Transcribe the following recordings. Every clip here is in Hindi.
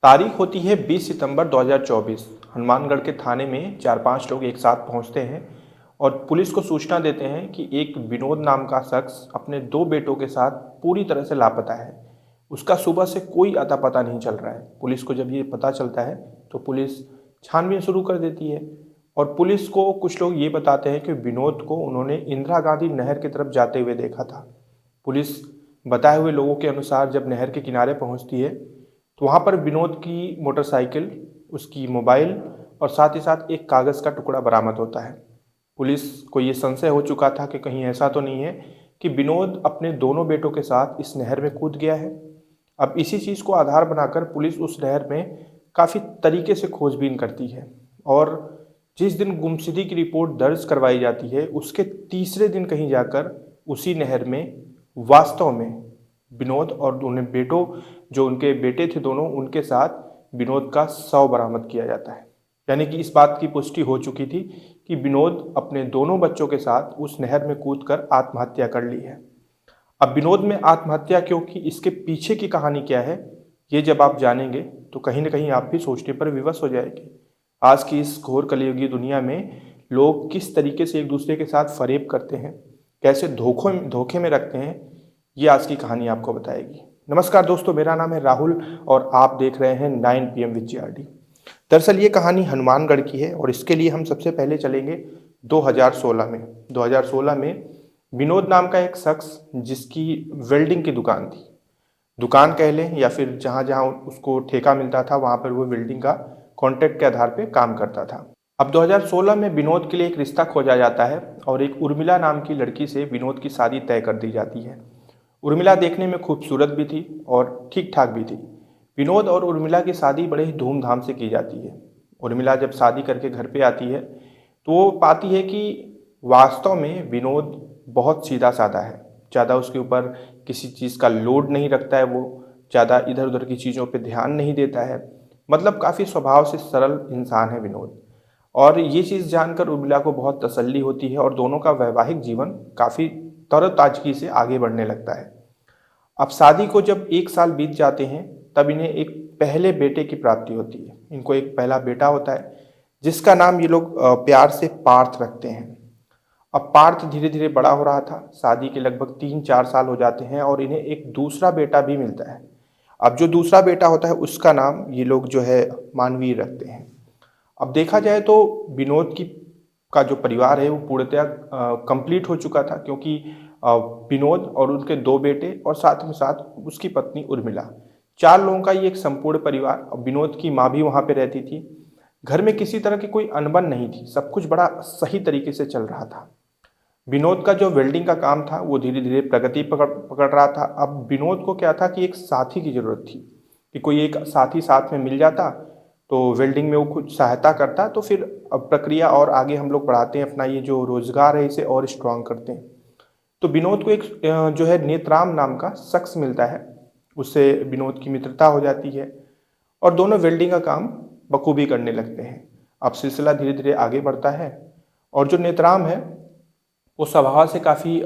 तारीख होती है 20 सितंबर 2024। हनुमानगढ़ के थाने में 4-5 लोग एक साथ पहुंचते हैं और पुलिस को सूचना देते हैं कि एक विनोद नाम का शख्स अपने 2 बेटों के साथ पूरी तरह से लापता है। उसका सुबह से कोई अता पता नहीं चल रहा है। पुलिस को जब ये पता चलता है तो पुलिस छानबीन शुरू कर देती है और पुलिस को कुछ लोग ये बताते हैं कि विनोद को उन्होंने इंदिरा गांधी नहर की तरफ जाते हुए देखा था। पुलिस बताए हुए लोगों के अनुसार जब नहर के किनारे पहुंचती है तो वहाँ पर विनोद की मोटरसाइकिल, उसकी मोबाइल और साथ ही साथ एक कागज़ का टुकड़ा बरामद होता है। पुलिस को ये संशय हो चुका था कि कहीं ऐसा तो नहीं है कि विनोद अपने दोनों बेटों के साथ इस नहर में कूद गया है। अब इसी चीज़ को आधार बनाकर पुलिस उस नहर में काफ़ी तरीके से खोजबीन करती है और जिस दिन गुमशुदगी की रिपोर्ट दर्ज करवाई जाती है उसके तीसरे दिन कहीं जाकर उसी नहर में वास्तव में विनोद और उन्हें बेटों जो उनके बेटे थे दोनों उनके साथ विनोद का शव बरामद किया जाता है। यानी कि इस बात की पुष्टि हो चुकी थी कि विनोद अपने दोनों बच्चों के साथ उस नहर में कूदकर आत्महत्या कर ली है। अब विनोद में आत्महत्या क्यों की, इसके पीछे की कहानी क्या है, ये जब आप जानेंगे तो कहीं ना कहीं आप भी सोचने पर विवश हो जाएंगे। आज की इस घोर कलयुगी दुनिया में लोग किस तरीके से एक दूसरे के साथ फरेब करते हैं, कैसे धोखे में रखते हैं, ये आज की कहानी आपको बताएगी। नमस्कार दोस्तों, मेरा नाम है राहुल और आप देख रहे हैं 9 PM विद जीआरडी। दरअसल ये कहानी हनुमानगढ़ की है और इसके लिए हम सबसे पहले चलेंगे 2016 में। 2016 में विनोद नाम का एक शख्स जिसकी वेल्डिंग की दुकान थी, दुकान कह लें या फिर जहाँ जहाँ उसको ठेका मिलता था वहाँ पर वो वेल्डिंग का कॉन्ट्रैक्ट के आधार पर काम करता था। अब 2016 में विनोद के लिए एक रिश्ता खोजा जाता है और एक उर्मिला नाम की लड़की से विनोद की शादी तय कर दी जाती है। उर्मिला देखने में खूबसूरत भी थी और ठीक ठाक भी थी। विनोद और उर्मिला की शादी बड़े ही धूमधाम से की जाती है। उर्मिला जब शादी करके घर पे आती है तो वो पाती है कि वास्तव में विनोद बहुत सीधा साधा है। ज़्यादा उसके ऊपर किसी चीज़ का लोड नहीं रखता है, वो ज़्यादा इधर उधर की चीज़ों पे ध्यान नहीं देता है। मतलब काफ़ी स्वभाव से सरल इंसान है विनोद। और ये चीज़ जानकर उर्मिला को बहुत तसल्ली होती है और दोनों का वैवाहिक जीवन काफ़ी तरोताजगी से आगे बढ़ने लगता है। अब शादी को जब 1 साल बीत जाते हैं तब इन्हें एक पहले बेटे की प्राप्ति होती है। इनको एक पहला बेटा होता है जिसका नाम ये लोग प्यार से पार्थ रखते हैं। अब पार्थ धीरे धीरे बड़ा हो रहा था, शादी के लगभग 3-4 साल हो जाते हैं और इन्हें एक दूसरा बेटा भी मिलता है। अब जो दूसरा बेटा होता है उसका नाम ये लोग जो है मानवीर रखते हैं। अब देखा जाए तो विनोद की का जो परिवार है वो पूर्णतः कंप्लीट हो चुका था, क्योंकि विनोद और उनके 2 बेटे और साथ में साथ उसकी पत्नी उर्मिला, 4 लोगों का ये एक संपूर्ण परिवार। विनोद की माँ भी वहाँ पे रहती थी। घर में किसी तरह की कोई अनबन नहीं थी, सब कुछ बड़ा सही तरीके से चल रहा था। विनोद का जो वेल्डिंग का काम था वो धीरे धीरे प्रगति पकड़ पकड़ रहा था। अब विनोद को क्या था कि एक साथी की जरूरत थी, कि कोई एक साथी साथ में मिल जाता तो वेल्डिंग में वो कुछ सहायता करता, तो फिर अब प्रक्रिया और आगे हम लोग बढ़ाते हैं, अपना ये जो रोजगार है इसे और स्ट्रांग करते हैं। तो विनोद को एक जो है नेतराम नाम का शख्स मिलता है, उससे विनोद की मित्रता हो जाती है और दोनों वेल्डिंग का काम बखूबी करने लगते हैं। अब सिलसिला धीरे धीरे आगे बढ़ता है और जो नेतराम है वो स्वभाव से काफ़ी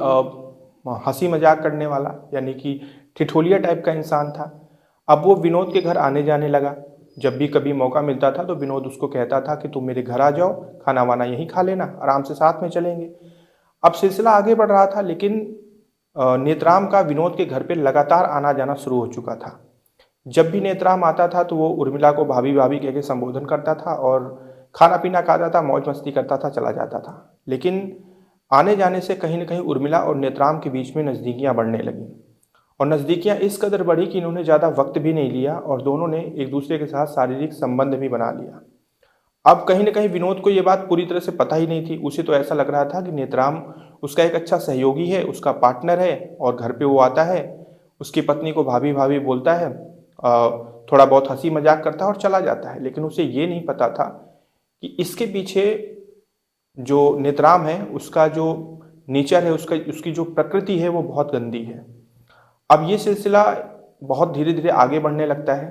हंसी मजाक करने वाला, यानी कि ठिठोलिया टाइप का इंसान था। अब वो विनोद के घर आने जाने लगा। जब भी कभी मौका मिलता था तो विनोद उसको कहता था कि तुम मेरे घर आ जाओ, खाना वाना यहीं खा लेना, आराम से साथ में चलेंगे। अब सिलसिला आगे बढ़ रहा था लेकिन नेतराम का विनोद के घर पे लगातार आना जाना शुरू हो चुका था। जब भी नेतराम आता था तो वो उर्मिला को भाभी भाभी कह के संबोधन करता था और खाना पीना खाता था, मौज मस्ती करता था, चला जाता था। लेकिन आने जाने से कहीं न कहीं उर्मिला और नेतराम के बीच में नज़दीकियाँ बढ़ने लगीं और नज़दीकियाँ इस कदर बढ़ी कि इन्होंने ज़्यादा वक्त भी नहीं लिया और दोनों ने एक दूसरे के साथ शारीरिक संबंध भी बना लिया। अब कहीं न कहीं विनोद को ये बात पूरी तरह से पता ही नहीं थी। उसे तो ऐसा लग रहा था कि नेतराम उसका एक अच्छा सहयोगी है, उसका पार्टनर है और घर पे वो आता है, उसकी पत्नी को भाभी-भाभी बोलता है, थोड़ा बहुत हँसी मज़ाक करता है और चला जाता है। लेकिन उसे ये नहीं पता था कि इसके पीछे जो नेतराम है उसका जो नेचर है, उसकी जो प्रकृति है वो बहुत गंदी है। अब ये सिलसिला बहुत धीरे धीरे आगे बढ़ने लगता है।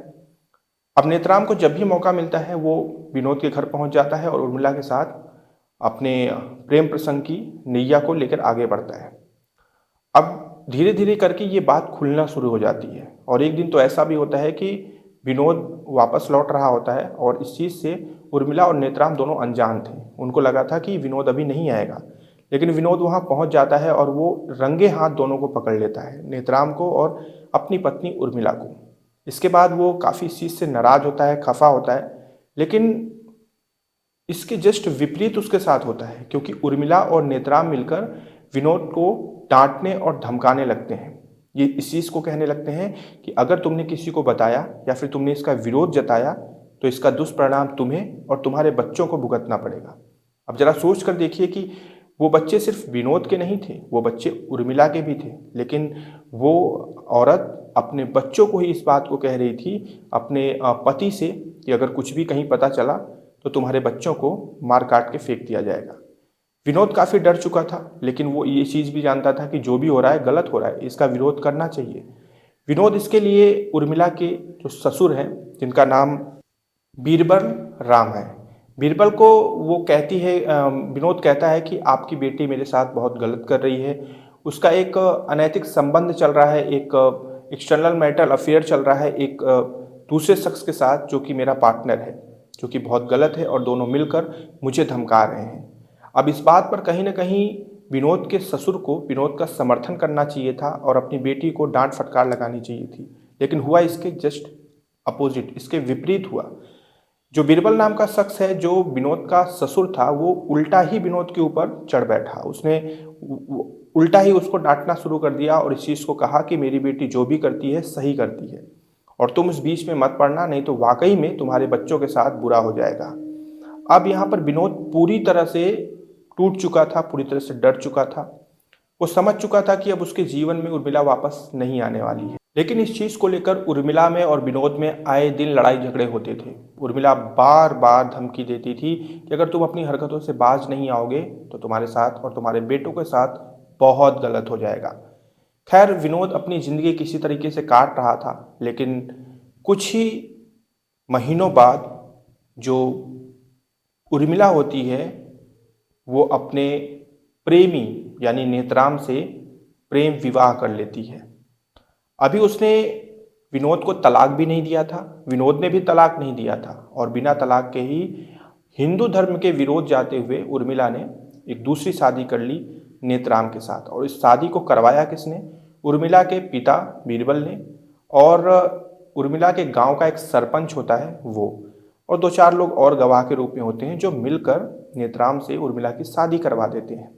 अब नेतराम को जब भी मौका मिलता है वो विनोद के घर पहुंच जाता है और उर्मिला के साथ अपने प्रेम प्रसंग की नैया को लेकर आगे बढ़ता है। अब धीरे धीरे करके ये बात खुलना शुरू हो जाती है और एक दिन तो ऐसा भी होता है कि विनोद वापस लौट रहा होता है और इस चीज़ से उर्मिला और नेत्राम दोनों अनजान थे। उनको लगा था कि विनोद अभी नहीं आएगा, लेकिन विनोद वहाँ पहुँच जाता है और वो रंगे हाथ दोनों को पकड़ लेता है, नेत्राम को और अपनी पत्नी उर्मिला को। इसके बाद वो काफ़ी इस चीज़ से नाराज़ होता है, खफा होता है, लेकिन इसके जस्ट विपरीत उसके साथ होता है, क्योंकि उर्मिला और नेत्राम मिलकर विनोद को डांटने और धमकाने लगते हैं। ये इस चीज़ को कहने लगते हैं कि अगर तुमने किसी को बताया या फिर तुमने इसका विरोध जताया तो इसका दुष्परिणाम तुम्हें और तुम्हारे बच्चों को भुगतना पड़ेगा। अब जरा सोच कर देखिए कि वो बच्चे सिर्फ विनोद के नहीं थे, वो बच्चे उर्मिला के भी थे, लेकिन वो औरत अपने बच्चों को ही इस बात को कह रही थी अपने पति से कि अगर कुछ भी कहीं पता चला तो तुम्हारे बच्चों को मार काट के फेंक दिया जाएगा। विनोद काफ़ी डर चुका था, लेकिन वो ये चीज़ भी जानता था कि जो भी हो रहा है गलत हो रहा है, इसका विरोध करना चाहिए। विनोद इसके लिए उर्मिला के जो ससुर हैं, जिनका नाम बीरबल राम है, बीरबल को वो कहती है, विनोद कहता है कि आपकी बेटी मेरे साथ बहुत गलत कर रही है, उसका एक अनैतिक संबंध चल रहा है, एक एक्सटर्नल मैरिटल अफेयर चल रहा है एक दूसरे शख्स के साथ जो कि मेरा पार्टनर है, जो कि बहुत गलत है और दोनों मिलकर मुझे धमका रहे हैं। अब इस बात पर कहीं ना कहीं विनोद के ससुर को विनोद का समर्थन करना चाहिए था और अपनी बेटी को डांट फटकार लगानी चाहिए थी, लेकिन हुआ इसके जस्ट अपोजिट, इसके विपरीत हुआ। जो बीरबल नाम का शख्स है, जो विनोद का ससुर था, वो उल्टा ही विनोद के ऊपर चढ़ बैठा। उसने उल्टा ही उसको डांटना शुरू कर दिया और इस चीज़ को कहा कि मेरी बेटी जो भी करती है सही करती है और तुम इस बीच में मत पड़ना, नहीं तो वाकई में तुम्हारे बच्चों के साथ बुरा हो जाएगा। अब यहाँ पर विनोद पूरी तरह से टूट चुका था, पूरी तरह से डर चुका था। वो समझ चुका था कि अब उसके जीवन में उर्मिला वापस नहीं आने वाली है, लेकिन इस चीज़ को लेकर उर्मिला में और विनोद में आए दिन लड़ाई झगड़े होते थे। उर्मिला बार बार धमकी देती थी कि अगर तुम अपनी हरकतों से बाज नहीं आओगे तो तुम्हारे साथ और तुम्हारे बेटों के साथ बहुत गलत हो जाएगा। खैर, विनोद अपनी ज़िंदगी किसी तरीके से काट रहा था, लेकिन कुछ ही महीनों बाद जो उर्मिला होती है वो अपने प्रेमी यानी नेत्राम से प्रेम विवाह कर लेती है। अभी उसने विनोद को तलाक भी नहीं दिया था, विनोद ने भी तलाक नहीं दिया था, और बिना तलाक के ही हिंदू धर्म के विरोध जाते हुए उर्मिला ने एक दूसरी शादी कर ली नेत्राम के साथ। और इस शादी को करवाया किसने? उर्मिला के पिता बीरबल ने, और उर्मिला के गांव का एक सरपंच होता है वो, और दो चार लोग और गवाह के रूप में होते हैं जो मिलकर नेत्राम से उर्मिला की शादी करवा देते हैं।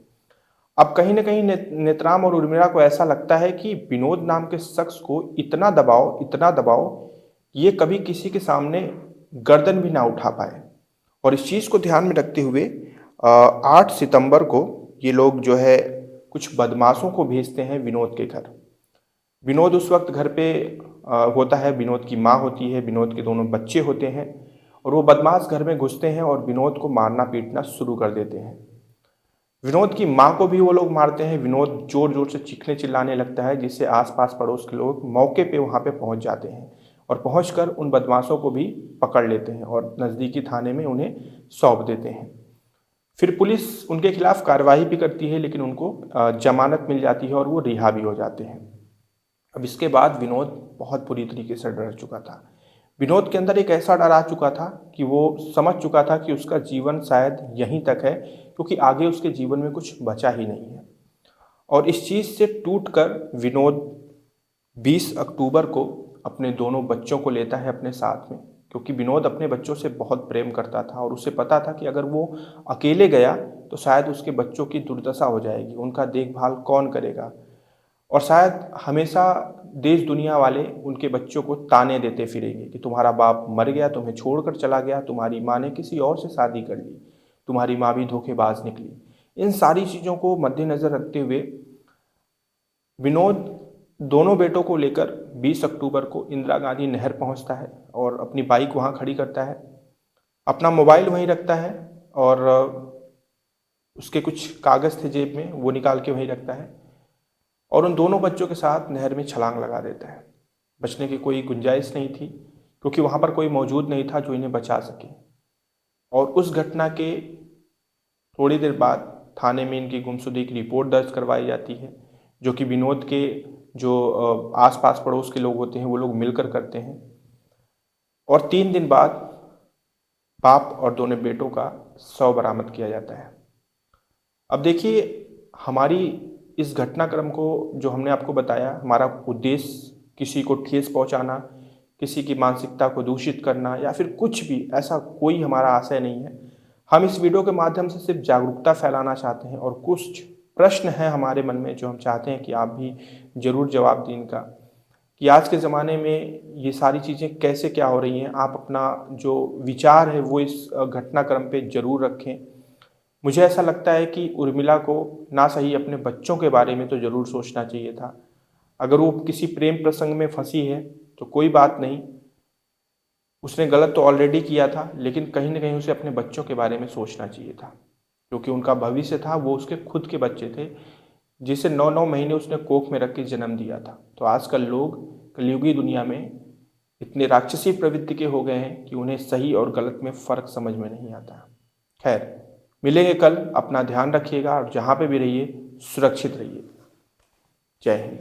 अब कहीं ना कहीं नेत्राम और उर्मिला को ऐसा लगता है कि विनोद नाम के शख्स को इतना दबाओ ये कभी किसी के सामने गर्दन भी ना उठा पाए। और इस चीज़ को ध्यान में रखते हुए 8 सितंबर को ये लोग जो है कुछ बदमाशों को भेजते हैं विनोद के घर। विनोद उस वक्त घर पे होता है, विनोद की माँ होती है, विनोद के दोनों बच्चे होते हैं, और वो बदमाश घर में घुसते हैं और विनोद को मारना पीटना शुरू कर देते हैं। विनोद की माँ को भी वो लोग मारते हैं। विनोद जोर जोर से चीखने चिल्लाने लगता है, जिससे आसपास पड़ोस के लोग मौके पे वहाँ पे पहुँच जाते हैं और पहुँचकर उन बदमाशों को भी पकड़ लेते हैं और नज़दीकी थाने में उन्हें सौंप देते हैं। फिर पुलिस उनके खिलाफ कार्रवाई भी करती है, लेकिन उनको जमानत मिल जाती है और वो रिहा भी हो जाते हैं। अब इसके बाद विनोद बहुत बुरी तरीके से डर चुका था। विनोद के अंदर एक ऐसा डर आ चुका था कि वो समझ चुका था कि उसका जीवन शायद यहीं तक है, क्योंकि आगे उसके जीवन में कुछ बचा ही नहीं है। और इस चीज़ से टूटकर विनोद 20 अक्टूबर को अपने दोनों बच्चों को लेता है अपने साथ में, क्योंकि विनोद अपने बच्चों से बहुत प्रेम करता था और उसे पता था कि अगर वो अकेले गया तो शायद उसके बच्चों की दुर्दशा हो जाएगी, उनका देखभाल कौन करेगा, और शायद हमेशा देश दुनिया वाले उनके बच्चों को ताने देते फिरेंगे कि तुम्हारा बाप मर गया, तुम्हें छोड़कर चला गया, तुम्हारी माँ ने किसी और से शादी कर ली, तुम्हारी माँ भी धोखेबाज निकली। इन सारी चीज़ों को मद्देनज़र रखते हुए विनोद दोनों बेटों को लेकर 20 अक्टूबर को इंदिरा गांधी नहर पहुंचता है और अपनी बाइक वहां खड़ी करता है, अपना मोबाइल वहीं रखता है और उसके कुछ कागज़ थे जेब में, वो निकाल के वहीं रखता है और उन दोनों बच्चों के साथ नहर में छलांग लगा देता है। बचने की कोई गुंजाइश नहीं थी, क्योंकि वहाँ पर कोई मौजूद नहीं था जो इन्हें बचा सके। और उस घटना के थोड़ी देर बाद थाने में इनकी गुमशुदगी की रिपोर्ट दर्ज करवाई जाती है, जो कि विनोद के जो आसपास पड़ोस के लोग होते हैं वो लोग मिलकर करते हैं। और 3 दिन बाद बाप और दोनों बेटों का शव बरामद किया जाता है। अब देखिए, हमारी इस घटनाक्रम को जो हमने आपको बताया, हमारा उद्देश्य किसी को ठेस पहुंचाना, किसी की मानसिकता को दूषित करना या फिर कुछ भी ऐसा कोई हमारा आशय नहीं है। हम इस वीडियो के माध्यम से सिर्फ जागरूकता फैलाना चाहते हैं और कुछ प्रश्न हैं हमारे मन में जो हम चाहते हैं कि आप भी ज़रूर जवाब दें इनका, कि आज के ज़माने में ये सारी चीज़ें कैसे क्या हो रही हैं। आप अपना जो विचार है वो इस घटनाक्रम पे ज़रूर रखें। मुझे ऐसा लगता है कि उर्मिला को ना सही अपने बच्चों के बारे में तो ज़रूर सोचना चाहिए था। अगर वो किसी प्रेम प्रसंग में फंसी है तो कोई बात नहीं, उसने गलत तो ऑलरेडी किया था, लेकिन कहीं ना कहीं उसे अपने बच्चों के बारे में सोचना चाहिए था, क्योंकि उनका भविष्य था, वो उसके खुद के बच्चे थे जिसे 9-9 महीने उसने कोख में रख के जन्म दिया था। तो आजकल लोग कलयुगी दुनिया में इतने राक्षसी प्रवृत्ति के हो गए हैं कि उन्हें सही और गलत में फ़र्क समझ में नहीं आता। खैर, मिलेंगे कल। अपना ध्यान रखिएगा और जहाँ पे भी रहिए सुरक्षित रहिए। जय हिंद।